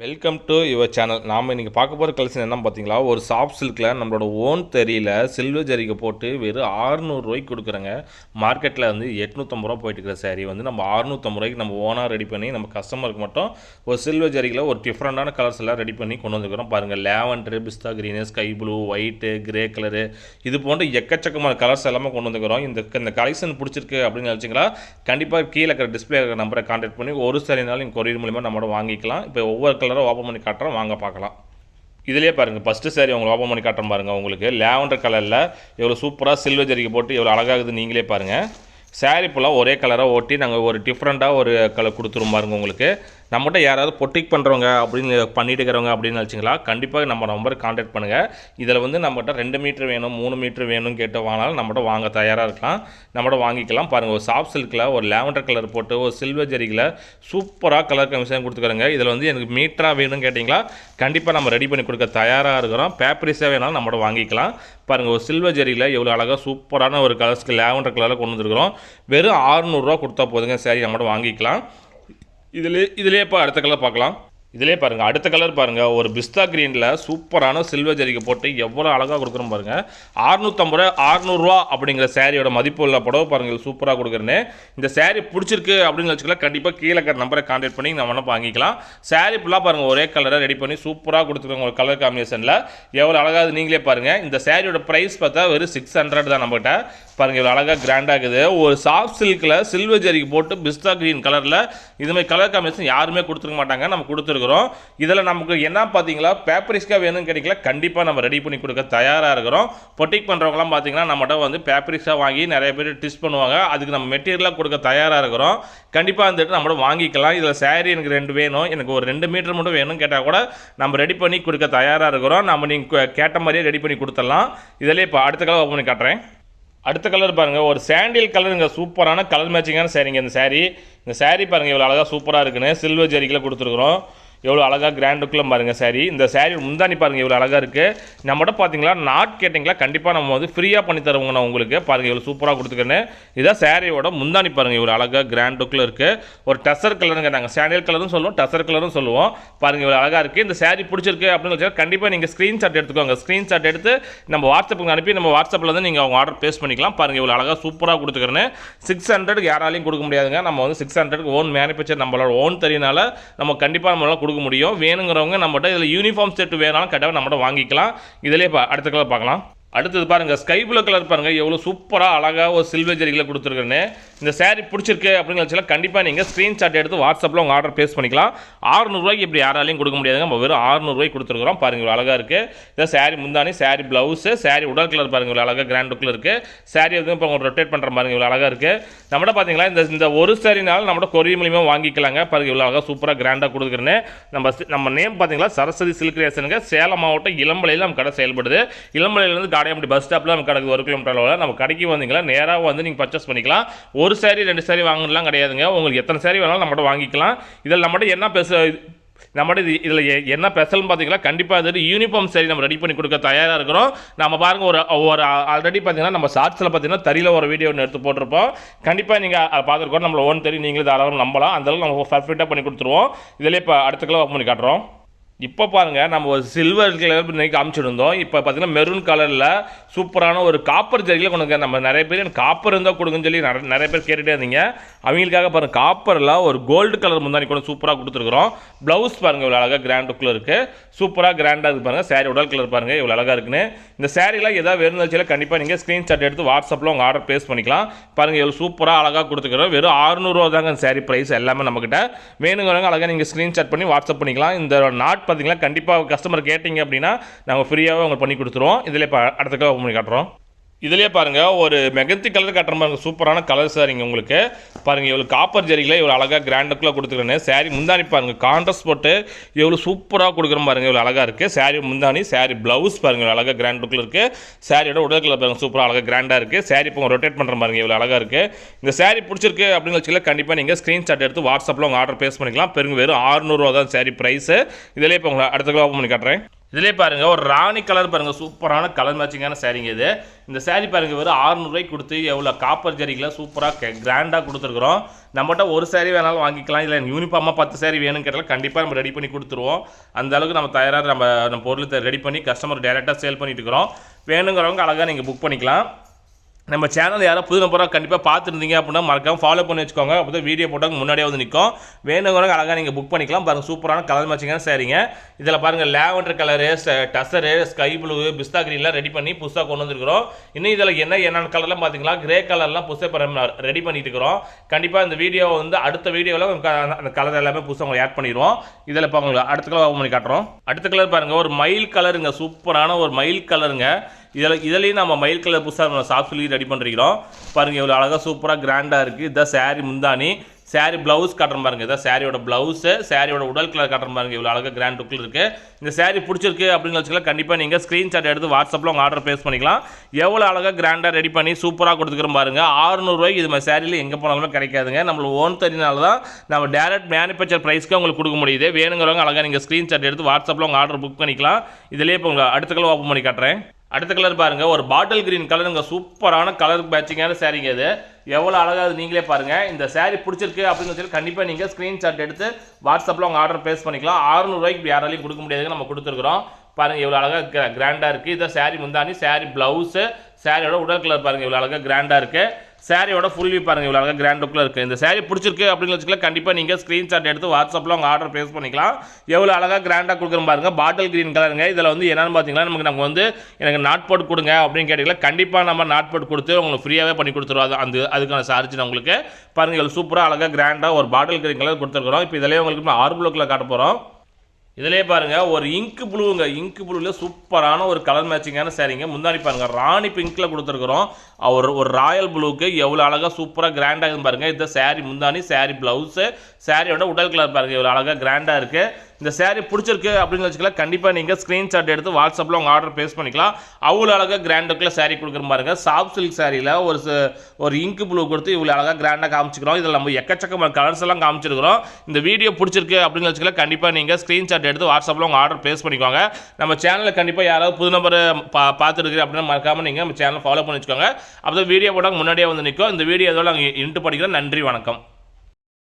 Welcome to your channel. நாம் இன்றைக்கி பார்க்க போகிற கலெக்ஷன் என்ன பார்த்தீங்களா, ஒரு சாஃப்ட் சில்கில் நம்மளோட ஓன் தெரியல சில்வர் ஜரிகை போட்டு வெறும் 600 ரூபாய்க்கு கொடுக்குறேங்க. மார்க்கெட்டில் வந்து 850 ரூபா போயிட்டு இருக்கிற சாரீ வந்து நம்ம 650 ரூபாய்க்கு நம்ம ஓனாக ரெடி பண்ணி நம்ம கஸ்டமருக்கு மட்டும் ஒரு சில்வர் ஜரிகையில் ஒரு டிஃப்ரெண்ட்டான கலர்ஸ் எல்லாம் ரெடி பண்ணி கொண்டு வந்துருக்கிறோம். பாருங்கள், lavender, pista green, sky blue, white, grey colour, இது போன்ற எக்கச்சக்கமான கலர்ஸ் எல்லாமே கொண்டு வந்துக்கிறோம். இந்த கலெக்ஷன் பிடிச்சிருக்கு அப்படின்னு நினச்சிங்களா, கண்டிப்பாக கீழே இருக்கிற டிஸ்பிளே இருக்கிற நம்பரை கான்டாக்ட் பண்ணி ஒரு சாரினாலும் நீங்கள் கொரியர் மூலிமா நம்மளோட வாங்கிக்கலாம். இப்போ ஒவ்வொரு கலரை ஓப்பன் பண்ணி காட்டுறோம், வாங்க பார்க்கலாம். இதிலே பாருங்கள், ஃபஸ்ட்டு சாரி உங்களுக்கு ஓப்பன் பண்ணி காட்டுறோம் பாருங்கள். உங்களுக்கு லேவண்டர் கலரில் எவ்வளோ சூப்பராக சில்வர் ஜரிகை போட்டு எவ்வளோ அழகாகுது நீங்களே பாருங்கள். சாரி ஃபுல்லாக ஒரே கலராக ஓட்டி நாங்கள் ஒரு டிஃப்ரெண்ட்டாக ஒரு கலர் கொடுத்துரும் பாருங்க. உங்களுக்கு நம்மகிட்ட யாராவது பொட்டிக் பண்ணுறவங்க அப்படின்னு பண்ணிட்டு இருக்கிறவங்க அப்படின்னு நினச்சிங்களா, கண்டிப்பாக நம்ம நம்பருக்கு கான்டாக்ட் பண்ணுங்கள். இதில் வந்து நம்மகிட்ட 2 மீட்டர் வேணும் 3 மீட்டர் வேணும்னு கேட்டு வாங்கினாலும் நம்மகிட்ட வாங்க தயாராக இருக்கலாம், நம்மகிட்ட வாங்கிக்கலாம். பாருங்கள், ஒரு சாஃப்ட் சில்கில் ஒரு லேவண்டர் கலர் போட்டு ஒரு சில்வர் ஜரிகில் சூப்பராக கலர் கமிஷன் கொடுத்துக்கிறோங்க. இதில் வந்து எனக்கு மீட்டராக வேணும்னு கேட்டிங்களா, கண்டிப்பாக நம்ம ரெடி பண்ணி கொடுக்க தயாராக இருக்கிறோம். பேப்பரிஸாக வேணாலும் நம்மகிட்ட வாங்கிக்கலாம். பாருங்கள், ஒரு சில்வர் ஜரியில் எவ்வளோ அழகாக சூப்பரான ஒரு கலர்ஸ்க்கு லேவண்டர் கலரில் கொண்டு வந்துருக்கிறோம். வெறும் 600 ரூபா கொடுத்தா போதுங்க, சரி நம்மகிட்ட வாங்கிக்கலாம். இதிலே இப்போ அடுத்த கலர் பார்க்கலாம். இதிலே பாருங்கள், அடுத்த கலர் பாருங்கள், ஒரு பிஸ்தா க்ரீனில் சூப்பரான சில்வர் ஜரிகை போட்டு எவ்வளோ அழகாக கொடுக்குறோம் பாருங்கள். 650 ரூபா 600 ரூபா அப்படிங்கிற சாரியோட மதிப்பு உள்ள புடவை பாருங்கள், சூப்பராக கொடுக்குறேன்னு. இந்த சாரி பிடிச்சிருக்கு அப்படின்னு வச்சுக்கலாம், கண்டிப்பாக கீழே இருக்கிற நம்பரை கான்டாக்ட் பண்ணி நம்ம வேணால் வாங்கிக்கலாம். சாரி ஃபுல்லாக பாருங்கள், ஒரே கலரை ரெடி பண்ணி சூப்பராக கொடுத்துருக்காங்க ஒரு கலர் காம்பினேஷனில். எவ்வளோ அழகாக நீங்களே பாருங்கள். இந்த சாரியோட ப்ரைஸ் பார்த்தா வெறும் 600 தான் நம்மகிட்ட. பாருங்கள், இவ்வளோ அழகாக கிராண்டாக இருக்குது. ஒரு சாஃப்ட் சில்கில் சில்வர் ஜரிகை போட்டு பிஸ்தா க்ரீன் கலரில் இதுமாதிரி கலர் காம்பினேஷன் யாருமே கொடுத்துருக்க மாட்டாங்க, நம்ம கொடுத்துருக்கோம். இதில் நமக்கு என்ன பார்த்தீங்களா, பேப்பரிஸ்க்காக வேணும்னு கேட்டிங்களா, கண்டிப்பாக நம்ம ரெடி பண்ணி கொடுக்க தயாராக இருக்கிறோம். பொட்டிக் பண்ணுறவங்களாம் பார்த்தீங்கன்னா நம்மகிட்ட வந்து பேப்பரிஸாக வாங்கி நிறைய பேர் டிஸ்ட் பண்ணுவாங்க, அதுக்கு நம்ம மெட்டீரியலாக கொடுக்க தயாராக இருக்கிறோம். கண்டிப்பாக வந்துட்டு நம்மகிட்ட வாங்கிக்கலாம். இதில் சாரி எனக்கு 2 வேணும், எனக்கு ஒரு 2 மீட்டர் மட்டும் வேணும்னு கேட்டால் கூட நம்ம ரெடி பண்ணி கொடுக்க தயாராக இருக்கிறோம். நம்ம நீங்கள் கேட்ட மாதிரியே ரெடி பண்ணி கொடுத்துடலாம். இதிலே இப்போ அடுத்த கலர் ஓப்பன் பண்ணி காட்டுறேன். அடுத்த கலர் பாருங்கள், ஒரு சாண்டில் கலருங்க, சூப்பரான கலர் மேட்சிங்கான சாரிங்க. இந்த சாரி பாருங்கள் எவ்வளோ அழகாக சூப்பராக இருக்குன்னு சில்வர் ஜரிகில் கொடுத்துருக்குறோம். எவ்வளோ அழகாக கிராண்டுக்குள்ளே பாருங்கள் சாரி. இந்த சாரி முந்தானி பாருங்கள் எவ்வளோ அழகாக இருக்குது. நம்மகிட்ட பார்த்தீங்களா நாட் கேட்டிங்களா, கண்டிப்பாக நம்ம வந்து ஃப்ரீயாக பண்ணி தருவோங்க. நான் உங்களுக்கு பாருங்கள் எவ்வளோ சூப்பராக கொடுத்துருக்கேன்னு. இதான் சாரியோட முந்தானி பாருங்கள் எவ்வளோ அழகாக கிராண்டுக்குள்ளே இருக்குது. ஒரு டசர் கலருங்க, நாங்கள் சாண்டில் கலரும் சொல்லுவோம், டசர் கலரும் சொல்லுவோம். பாருங்கள் எவ்வளோ அழகாக இருக்குது. இந்த சாரி பிடிச்சிருக்கு அப்படின்னு வச்சா கண்டிப்பாக நீங்கள் ஸ்க்ரீன்ஷாட் எடுத்துக்கோங்க. ஸ்க்ரீன்ஷாட் எடுத்து நம்ம வாட்ஸ்அப்புக்கு அனுப்பி நம்ம வாட்ஸ்அப்பில் வந்து நீங்கள் அவங்க ஆர்டர் பேஸ் பண்ணிக்கலாம். பாருங்கள் எவ்வளோ அழகாக சூப்பராக கொடுத்துக்கிறேன்னு. 600 யாராலையும் கொடுக்க முடியாதுங்க. நம்ம வந்து 600 ஓன் மேனுஃபேக்சர் நம்மளோட ஓன் தெரியனால நம்ம கண்டிப்பாக நம்மளால் கொடுக்க முடியும். வேணுங்கிறவங்க நம்மகிட்ட இதில் யூனிஃபார்ம் செட் வேணாலும் கண்டிப்பாக நம்மகிட்ட வாங்கிக்கலாம். இதிலே அடுத்த கலர் பார்க்கலாம். அடுத்தது பாருங்கள், ஸ்கை ப்ளூ கலர் பாருங்கள் எவ்வளோ சூப்பராக அழகாக ஒரு சில்வர் ஜரிகில் கொடுத்துருக்குன்னு. இந்த சாரி பிடிச்சிருக்கு அப்படின்னு வச்சுலாம் கண்டிப்பாக நீங்கள் ஸ்க்ரீன்ஷாட் எடுத்து வாட்ஸ்அப்பில் உங்கள் ஆர்டர் பேஸ் பண்ணிக்கலாம். 600 ரூபாய்க்கு இப்படி யாராலையும் கொடுக்க முடியாதுங்க, நம்ம வெறும் 600 ரூபாய்க்கு கொடுத்துருக்குறோம். பாருங்கள் இவ்வளோ அழகாக இருக்குது. இதை சாரி முந்தானி, சாரி ப்ளவுஸு, சாரி உடல் கலர் பாருங்கள் இவ்வளோ அழகாக கிராண்ட் லுக்கில் இருக்குது. சாரி வந்து இப்போ உங்கள் ரொட்டேட் பண்ணுற பாருங்கள் இவ்வளோ அழகாக இருக்குது. நம்மகிட்ட பார்த்தீங்களா இந்த ஒரு சாரினாலும் நம்மகிட்ட கொரியர் மூலியமாக வாங்கிக்கலாங்க. பாருங்கள் இவ்வளோ அழகாக சூப்பராக கிராண்டாக கொடுக்குறேன்னு. நம்ம நேம் பார்த்தீங்களா சரஸ்வதி சில்க் கிரியேஷனுங்க. சேலம் மாவட்டம் இளம்பலையில் நம்ம கடை செயல்படுது. இளம்பலையிலேருந்து காடையாம்பட்டி பஸ் ஸ்டாப்பில் நம்ம கடைக்கு 1 கிலோமீட்டர் அளவில் நம்ம கடைக்கு வந்தீங்களா நேராக வந்து நீங்கள் பர்ச்சேஸ் பண்ணிக்கலாம். ஒரு சாரி 2 சாரி வாங்கலாம் கிடையாதுங்க, உங்களுக்கு எத்தனை சாரி வேணாலும் நம்மகிட்ட வாங்கிக்கலாம். இதில் நம்மகிட்ட இதில் என்ன ஸ்பெஷல்னு பார்த்தீங்களா, கண்டிப்பாக அது யூனிஃபார்ம் சாரி நம்ம ரெடி பண்ணி கொடுக்க தயாராக இருக்கிறோம். நம்ம பாருங்கள் ஒரு ஆல்ரெடி பார்த்தீங்கன்னா நம்ம ஷார்ட்ஸில் பார்த்தீங்கன்னா தறியில் ஒரு வீடியோ ஒன்று எடுத்து போட்டிருப்போம். கண்டிப்பாக நீங்கள் அதை பார்த்துருக்கோம். நம்மளை ஓன் தெரியும், நீங்களே தாராளமாக நம்பலாம். அந்தளவுக்கு நம்ம பர்ஃபெக்டாக பண்ணி கொடுத்துருவோம். இதில் இப்போ அடுத்த கிலோ ஓப்பன் பண்ணி காட்டுறோம். இப்போ பாருங்கள், நம்ம ஒரு சில்வர் கலர் இன்றைக்கி காமிச்சிருந்தோம். இப்போ பார்த்தீங்கன்னா மெரூன் கலரில் சூப்பரான ஒரு காப்பர் ஜரியில் கொண்டு நம்ம நிறைய பேர் எனக்கு காப்பர் இருந்தால் கொடுக்குன்னு சொல்லி நிறைய பேர் கேட்டுகிட்டே இருந்தீங்க. அவங்களுக்காக பாருங்கள், காப்பரில் ஒரு கோல்டு கலர் முந்தானி கூட சூப்பராக கொடுத்துருக்குறோம். ப்ளவுஸ் பாருங்கள் இவ்வளோ அழகாக கிராண்டுக்குள்ளே இருக்குது, சூப்பராக கிராண்டாக இருக்குது பாருங்கள். சாரி உடல் கலர் பாருங்கள் இவ்வளோ அழகாக இருக்குன்னு. இந்த சாரிலாம் எதாவது வேணும்னு வச்சாலும் கண்டிப்பாக நீங்கள் ஸ்க்ரீன்ஷாட் எடுத்து வாட்ஸ்அப்பில் உங்கள் ஆர்டர் பேஸ் பண்ணிக்கலாம். பாருங்கள் எவ்வளோ சூப்பராக அழகாக கொடுத்துக்கிறோம். வெறும் 600 ரூபா தாங்க சாரி ப்ரைஸ் எல்லாமே நம்மக்கிட்ட. வேணுங்கிறவங்க அழகாக நீங்கள் ஸ்க்ரீன்ஷாட் பண்ணி வாட்ஸ்அப் பண்ணிக்கலாம். இந்த நாட் பார்த்தீங்கன்னா கண்டிப்பாக கஸ்டமர் கேட்டிங்க அப்படின்னா நாங்கள் ஃப்ரீயாகவே உங்களுக்கு பண்ணி கொடுத்துருவோம். இதில் இப்போ அடுத்த கலர் ஓப்பன் பண்ணி காட்டுறோம். இதிலே பாருங்கள், ஒரு மெகந்தி கலர் காட்டுற மாதிரி சூப்பரான கலர் சாரிங்க. உங்களுக்கு பாருங்கள் எவ்வளோ காப்பர் ஜரிகளை இவ்வளோ அழகாக கிராண்டுக்குள்ளே கொடுத்துக்கிறேன்னு. சாரி முந்தானி பாருங்கள் கான்ட்ராஸ்ட் போட்டு எவ்வளோ சூப்பராக கொடுக்குற பாருங்கள் இவ்வளோ அழகாக இருக்குது. சாரி முந்தானி, சாரி ப்ளவுஸ் பாருங்கள் இவ்வளோ அழகாக கிராண்டுக்குள்ளே இருக்குது. சாரியோட உடல் கலர் பாருங்கள் சூப்பராக அழகாக கிராண்டாக இருக்குது. சாரி இப்போ ரொட்டேட் பண்ணுற பாருங்கள் இவ்வளோ அழகாக இருக்குது. இந்த சாரி பிடிச்சிருக்கு அப்படின்னு வச்சுக்கலாம், கண்டிப்பாக நீங்கள் ஸ்க்ரீன்ஷாட் எடுத்து வாட்ஸ்அப்பில் உங்கள் ஆர்டர் பேஸ் பண்ணிக்கலாம். வெறும் 600 ரூபா தான் சாரி ப்ரைஸு. இதிலே இப்போ உங்களை அடுத்த கிலோ ஓப்பன் பண்ணி காட்டுறேன். இதிலே பாருங்கள் ஒரு ராணி கலர் பாருங்கள், சூப்பரான கலர் மேட்சிங்கான சாரீங்க இது. இந்த சாரீ பாருங்கள் வெறும் 600 ரூபாய்க்கு கொடுத்து எவ்வளோ காப்பர் ஜரிகில் சூப்பராக கிராண்டாக கொடுத்துருக்குறோம். நம்மகிட்ட ஒரு சாரீ வேணாலும் வாங்கிக்கலாம், இல்லை யூனிஃபார்மாக 10 சாரீ வேணும்னு கேட்டாலும் கண்டிப்பாக நம்ம ரெடி பண்ணி கொடுத்துருவோம். அந்த அளவுக்கு நம்ம தயாராக நம்ம பொருளை ரெடி பண்ணி கஸ்டமர் டைரெக்டாக சேல் பண்ணிட்டு இருக்கிறோம். வேணுங்கிறவங்க அழகாக நீங்கள் புக் பண்ணிக்கலாம். நம்ம சேனல் யாராவது புது நம்பராக கண்டிப்பாக பார்த்துருந்தீங்க அப்படின்னா மறக்காமல் ஃபாலோ பண்ணி வச்சுக்கோங்க. அப்போ தான் வீடியோ போட்டால் முன்னாடியே வந்து நிற்கும். வேணுங்கிறவங்க அழகாக நீங்கள் புக் பண்ணிக்கலாம். பாருங்கள் சூப்பரான கலர் மேட்சிங்கான சாரீங்க. இதில் பாருங்கள் lavender colour, tussar, sky blue, pista கிரீன்லாம் ரெடி பண்ணி புதுசாக கொண்டு வந்துருக்கிறோம். இன்னும் இதில் என்னென்ன கலர்லாம் பார்த்தீங்களா, கிரே கலர்லாம் புதுசாக ரெடி பண்ணிட்டு இருக்கிறோம். கண்டிப்பாக இந்த வீடியோ வந்து அடுத்த வீடியோவில் அந்த கலர் எல்லாமே புதுசாக உங்களுக்கு ஆட் பண்ணிடுவோம். இதில் இப்போ உங்களுக்கு அடுத்த கலர் ஓப்பன் பண்ணி காட்டுறோம். அடுத்த கலர் பாருங்கள் ஒரு மயில் கலருங்க, சூப்பரான ஒரு மயில் கலருங்க. இதுலேயும் நம்ம மயில் கலர் புதுசாக நம்ம சாஃப்ட் சொல்லி ரெடி பண்ணிருக்கிறோம். பாருங்கள் எவ்வளோ அழகாக சூப்பராக கிராண்டாக இருக்குது. இதான் சாரீ முந்தானி, சாரீ ப்ளவுஸ் காட்டுறேன் பாருங்கள். இதான் சாரியோட ப்ளவுஸு, சாரியோட உடல் கலர் காட்டுறேன் பாருங்கள். இவ்வளோ அழகாக கிராண்ட் லுக்கில் இருக்குது. இந்த சாரீ பிடிச்சிருக்கு அப்படின்னு வச்சுக்கலாம், கண்டிப்பாக நீங்கள் ஸ்க்ரீன்ஷாட் எடுத்து வாட்ஸ்அப்பில் உங்கள் ஆர்டர் ப்ளேஸ் பண்ணிக்கலாம். எவ்வளோ அழகாக கிராண்டாக ரெடி பண்ணி சூப்பராக கொடுத்துக்கிறோம் பாருங்கள். 600 ரூபாய்க்கு இது மாதிரி சாரியில் எங்கே போனாலுமே கிடைக்காதுங்க. நம்மளுக்கு ஓன் தறினால தான் நம்ம டேரக்ட் மேனுஃபேக்சர் ப்ரைஸ்க்கு உங்களுக்கு கொடுக்க முடியுது. வேணுங்கிறவங்க அழகாக நீங்கள் ஸ்க்ரீன்ஷாட் எடுத்து வாட்ஸ்அப்பில் உங்கள் ஆர்டர் புக் பண்ணிக்கலாம். இதிலே இப்போ உங்கள் அடுத்த கலர் ஓப்பன் பண்ணி காட்டுறேன். அடுத்த கலர் பாருங்கள் ஒரு பாட்டில் கிரீன் கலருங்க, சூப்பரான கலர் மேட்சிங்கான சாரீங்க இது. எவ்வளோ அழகாக நீங்களே பாருங்கள். இந்த சாரீ பிடிச்சிருக்கு அப்படின்னு சொல்லி கண்டிப்பாக நீங்கள் ஸ்க்ரீன்ஷாட் எடுத்து வாட்ஸ்அப்பில் உங்கள் ஆர்டர் ப்ளேஸ் பண்ணிக்கலாம். 600 ரூபாய்க்கு யாராலையும் கொடுக்க முடியாதுங்க, நம்ம கொடுத்துருக்குறோம். பாருங்கள் எவ்வளோ அழகாக கிராண்டாக இருக்குது. இதான் சாரீ முந்தானி, சாரீ ப்ளவுஸு, சாரியோட உடல் கலர் பாருங்கள் இவ்வளோ அழகாக கிராண்டாக இருக்குது. சாரியோட ஃபுல் வியூ பாருங்கள் இவ்வளோ அழகாக கிராண்ட் லுக்கில் இருக்குது. இந்த சாரீ பிடிச்சிருக்கு அப்படின்னு வச்சுக்கலாம், கண்டிப்பாக நீங்கள் ஸ்க்ரீன்ஷாட் எடுத்து வாட்ஸ்அப்பில் உங்கள் ஆர்டர் ப்ளேஸ் பண்ணிக்கலாம். எவ்வளோ அழகாக கிராண்டாக கொடுக்குறோம் பாருங்கள். பாட்டில் கிரீன் கலருங்க. இதில் வந்து என்னென்னு பார்த்தீங்கன்னா நம்ம வந்து எனக்கு நாட் போட் கொடுங்க அப்படின்னு கேட்டிங்கன்னா கண்டிப்பாக நம்ம நாட் போட் கொடுத்து உங்களுக்கு ஃப்ரீயாகவே பண்ணி கொடுத்துருவோம். அதுக்கான சார்ஜ் நான் உங்களுக்கு பாருங்கள் இவ்வளோ சூப்பராக அழகாக கிராண்டாக ஒரு பாட்டில் கிரீன் கலர் கொடுத்துருக்குறோம். இப்போ இதிலே உங்களுக்கு ஆர்பிள் லுக்கில் காட்ட போகிறோம். இதிலே பாருங்கள் ஒரு இங்கு ப்ளூங்க, இங்கு ப்ளூவில் சூப்பரான ஒரு கலர் மேட்சிங்கான சாரீங்க. முந்தாடி பாருங்கள் ராணி பிங்க்கில் கொடுத்துருக்குறோம். ஒரு ராயல் ப்ளூக்கு எவ்வளோ அழகாக சூப்பராக கிராண்டாக இருக்குது பாருங்கள். இந்த சாரீ முந்தானி, சாரீ ப்ளவுஸு, சாரியோட உடல் கலர் பாருங்கள் இவ்வளோ அழகாக கிராண்டாக இருக்குது. இந்த சாரீ பிடிச்சிருக்கு அப்படின்னு வச்சுக்கலாம், கண்டிப்பாக நீங்கள் ஸ்க்ரீன்ஷாட் எடுத்து வாட்ஸ்அப்பில் உங்கள் ஆர்டர் ப்ளேஸ் பண்ணிக்கலாம். அவ்வளோ அழகாக கிராண்டுக்குள்ள சாரீ கொடுக்குற பாருங்கள். சாஃப்ட் சில்க் சாரியில் ஒரு இங்கு ப்ளூ கொடுத்து இவ்வளோ அழகாக கிராண்டாக காமிச்சிக்கிறோம். இதில் நம்ம எக்கச்சக்கமான கலர்ஸ் எல்லாம் காமிச்சிருக்கிறோம். இந்த வீடியோ பிடிச்சிருக்கு அப்படின்னு வச்சுக்கலாம், கண்டிப்பாக நீங்கள் ஸ்க்ரீன்ஷாட் எடுத்து வாட்ஸ்அப்பில் உங்கள் ஆர்டர் ப்ளேஸ் பண்ணிக்கோங்க. நம்ம சேனலில் கண்டிப்பாக யாராவது புது நம்பர் பார்த்துருக்கு அப்படின்னு மறக்காமல் நீங்கள் நம்ம சேனலை ஃபாலோ பண்ணி வச்சுக்கோங்க. அப்போ வீடியோ போட்டால் முன்னாடியே வந்து நிற்கும். இந்த வீடியோ இதோட நாங்கள் இன்ட்டு படிக்கிறோம். நன்றி, வணக்கம்.